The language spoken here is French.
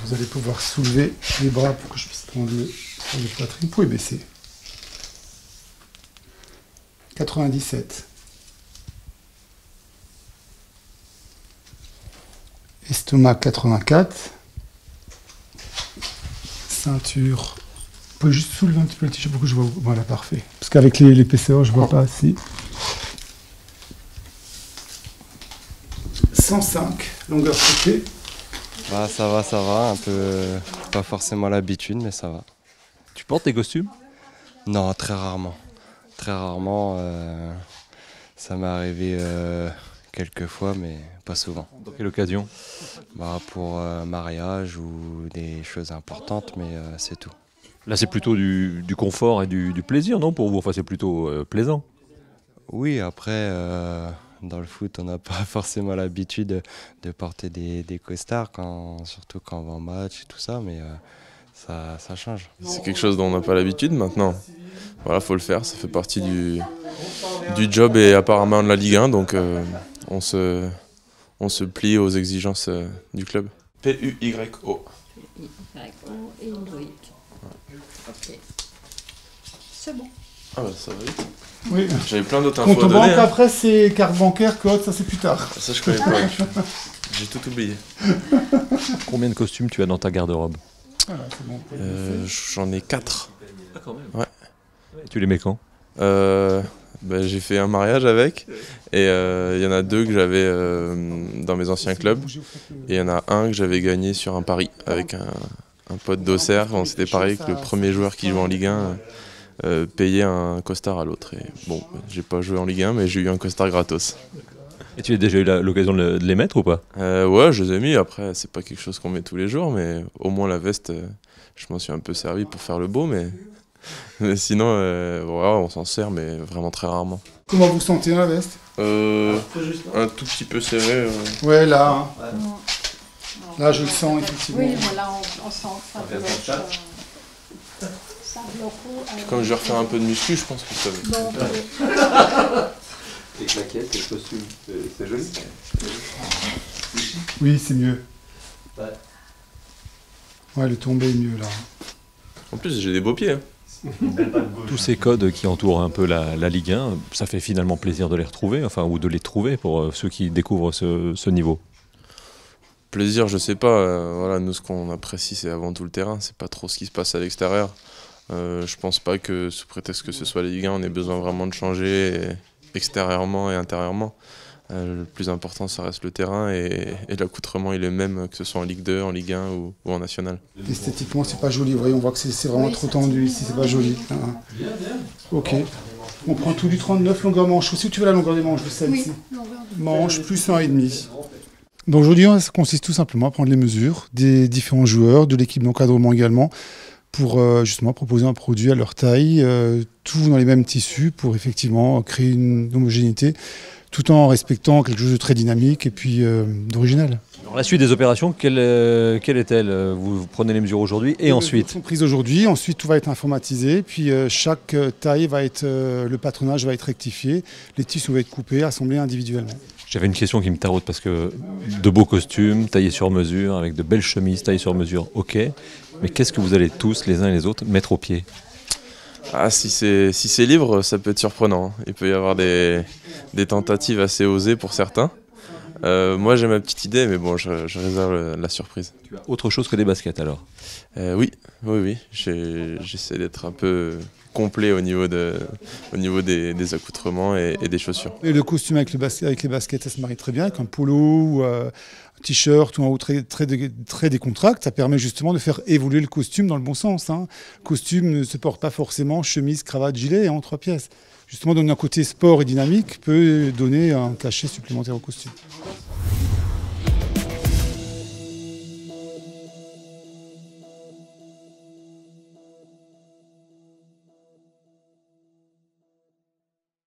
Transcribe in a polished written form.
vous allez pouvoir soulever les bras pour que je puisse prendre sur le poitrine. Vous pouvez baisser. 97. Estomac 84. Ceinture. Vous pouvez juste soulever un petit peu le t-shirt pour que je vois. Voilà, parfait. Parce qu'avec l'épaisseur, je ne vois pas assez. 105, longueur côté. Bah ça va, un peu pas forcément l'habitude, mais ça va. Tu portes tes costumes? Non, très rarement. Très rarement, ça m'est arrivé quelques fois, mais pas souvent. Dans quelle occasion? Bah, pour mariage ou des choses importantes, mais c'est tout. Là, c'est plutôt du confort et du plaisir, non, pour vous? Enfin, c'est plutôt plaisant. Oui, après, dans le foot, on n'a pas forcément l'habitude de porter des costards, surtout quand on va en match et tout ça, mais ça change. C'est quelque chose dont on n'a pas l'habitude maintenant. Voilà, faut le faire, ça fait partie du job et apparemment de la Ligue 1, donc on se plie aux exigences du club. P-U-Y-O. P-U-Y-O et Loïc. Ok. C'est bon. Ah bah ça va vite. Oui. J'avais plein d'autres infos Compte à en banque, donner. après, c'est carte bancaire, code, ça c'est plus tard. Ça je connais pas. J'ai tout oublié. Combien de costumes tu as dans ta garde-robe? Voilà, c'est bon. J'en ai 4. Ah, quand même. Ouais. Tu les mets quand? Bah, j'ai fait un mariage avec, et il y en a 2 que j'avais dans mes anciens clubs, et il y en a un que j'avais gagné sur un pari avec un pote d'Auxerre. Bon, c'était pareil que le premier joueur qui joue en Ligue 1 payait un costard à l'autre. Et bon, j'ai pas joué en Ligue 1, mais j'ai eu un costard gratos. Et tu as déjà eu l'occasion de les mettre ou pas? Ouais, je les ai mis. Après, c'est pas quelque chose qu'on met tous les jours, mais au moins la veste, je m'en suis un peu servi pour faire le beau, mais sinon, ouais, on s'en sert, mais vraiment très rarement. Comment vous sentez la veste? Un tout petit peu serré. Ouais, là. Hein. Là, je le sens, effectivement. Oui, voilà, on sent que ça bloque. Ça bloque. Comme je vais refaire un peu de muscu, je pense que ça va. Donc, Les claquettes et le costume, c'est joli. Oui, c'est mieux. Ouais. Ouais, le tombé est mieux, là. En plus, j'ai des beaux pieds. Hein. Tous ces codes qui entourent un peu la Ligue 1, ça fait finalement plaisir de les retrouver, enfin, ou de les trouver pour ceux qui découvrent ce niveau. Plaisir, je sais pas. Voilà, nous, ce qu'on apprécie, c'est avant tout le terrain. C'est pas trop ce qui se passe à l'extérieur. Je pense pas que, sous prétexte que ce soit la Ligue 1, on ait besoin vraiment de changer extérieurement et intérieurement. Le plus important, ça reste le terrain, et l'accoutrement est le même, que ce soit en Ligue 2, en Ligue 1 ou en National. Esthétiquement, c'est pas joli. Vous voyez, on voit que c'est vraiment trop tendu ici, c'est pas joli. Ok. On prend tout du 39, longueur manche. Aussi, tu veux la longueur des manches de celle-ci? Manche plus 1,5. Donc aujourd'hui, ça consiste tout simplement à prendre les mesures des différents joueurs, de l'équipe d'encadrement également, pour justement proposer un produit à leur taille, tout dans les mêmes tissus, pour effectivement créer une homogénéité, tout en respectant quelque chose de très dynamique et puis d'original. Alors, la suite des opérations, quelle est-elle? Vous prenez les mesures aujourd'hui et ensuite? Elles sont prises aujourd'hui, ensuite tout va être informatisé, puis chaque taille va être, le patronage va être rectifié, les tissus vont être coupés, assemblés individuellement. J'avais une question qui me taraude parce que de beaux costumes taillés sur mesure, avec de belles chemises taillées sur mesure, ok, mais qu'est-ce que vous allez tous, les uns et les autres, mettre au pied? Ah, si c'est libre, ça peut être surprenant. Il peut y avoir des tentatives assez osées pour certains. Moi, j'ai ma petite idée, mais bon, je réserve la surprise. Tu as autre chose que des baskets alors? Oui. J'essaie d'être un peu complet au niveau des accoutrements et des chaussures. Et le costume avec les baskets, ça se marie très bien, avec un polo ou un t-shirt ou un haut très décontracté. Ça permet justement de faire évoluer le costume dans le bon sens. Hein. Le costume ne se porte pas forcément chemise, cravate, gilet en 3 pièces. Justement, donner un côté sport et dynamique peut donner un cachet supplémentaire au costume.